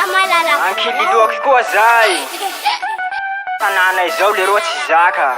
Ankililoaky koa zay. Tanàna izao leroa tsy zaka.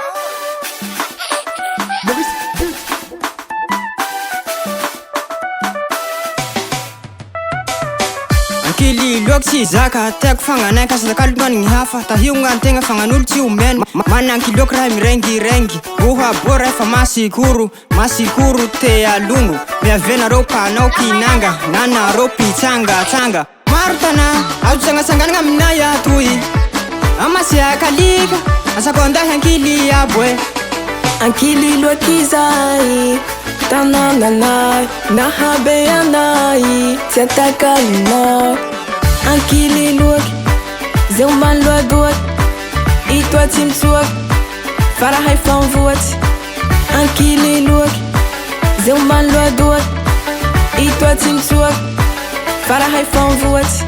Ankililoaky tsy zaka, tiako fagnanaika sakalognoanigny hafa. Tahiognantegna fagnan'olo tsy omena. Mana ankiloaky raha mirengirengy. Bohaboa rehefa masikoro te alongo. Miavenareo panao kinanga, nanareo pitsangatsanga. Maro tanà, azo sangasanganagna aminay atoy. Amasiaka liga, asako andahy ankily aboe. Ankililoaky zay, tanànanay, nahabe anay, tsy atakalinay. Ankililoaky, zay ombany loadoaky, itoa tsy mitsoaky, fa raha efa mivoatsy. Ankililoaky, zay ombany loadoaky, itoa tsy mitsoaky, fa raha efa mivoatsy.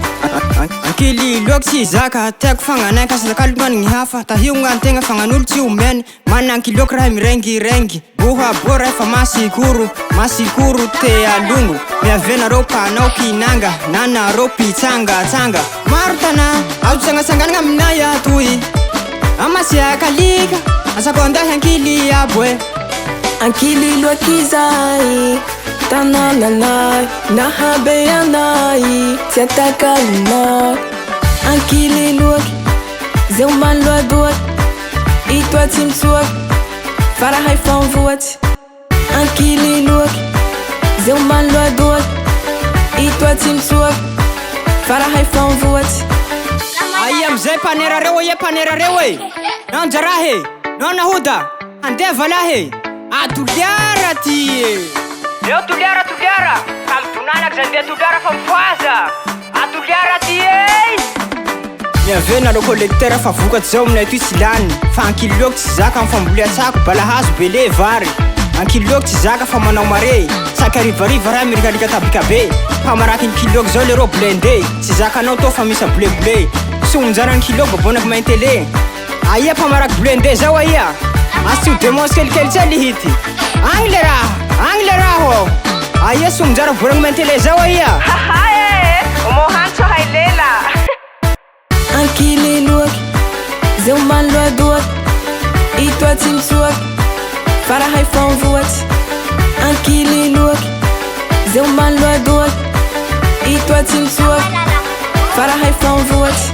Ankililoaky tsy zaka, tiako fagnanaika sakalognoanigny hafa. Tahiognantegna fagnan'olo tsy omena. Mana ankiloaky raha mirengirengy. Bohaboa rehefa masikoro te alongo. Miavenareo panao kinanga, nanareo pitsangatsanga. Maro tanà, azo sangasanganagna aminay atoy. Amasiaka liga, asako andahy ankily aboe. Ankililoaky zay, tanànanay, nahabe anay, tsy atakalinay. Ankililoaky, zay ombany loadoaky, itoa tsy mitsoaky, fa raha efa mivoatsy. Ankililoaky, zay ombany loadoaky, itoa tsy mitsoaky, fa raha efa mivoatsy. Aia amizay panerareo e, panerareo e. Nanjarahe, nanahoda, andeva lahe. Atoliara ty e. Eo toliara. Kamidonanaky zay ndeha toliara fa mifoaza. Atoliara ty e. Miavena lo collecteur fa vokatsy zao aminay atoy tsy lany. Fa ankililoaky tsy zaka amin'ny famboleatsako, balahazo bele vary. Ankililoaky tsy zaka fa manao mare. Saky arivariva raha mirikalika tabikabe. Fa maraky ankililoaky zao leroa blende. Tsy zakanao tô fa misy blé. Sonjara ankililoaky babonaky maintele. Aia pa maraky blende zao aia. Asy ho démence kelikely tsy alihity. Agny le raha ho. Aia sonjara babonaky maintele zao aia. Haha e, omohantso hailela. Ankililoaky, zay ombany loadoaky, itoa tsy mitsoaky, fa raha efa mivoatsy. Ankililoaky, zay ombany loadoaky, itoa tsy mitsoaky, fa raha efa mivoatsy.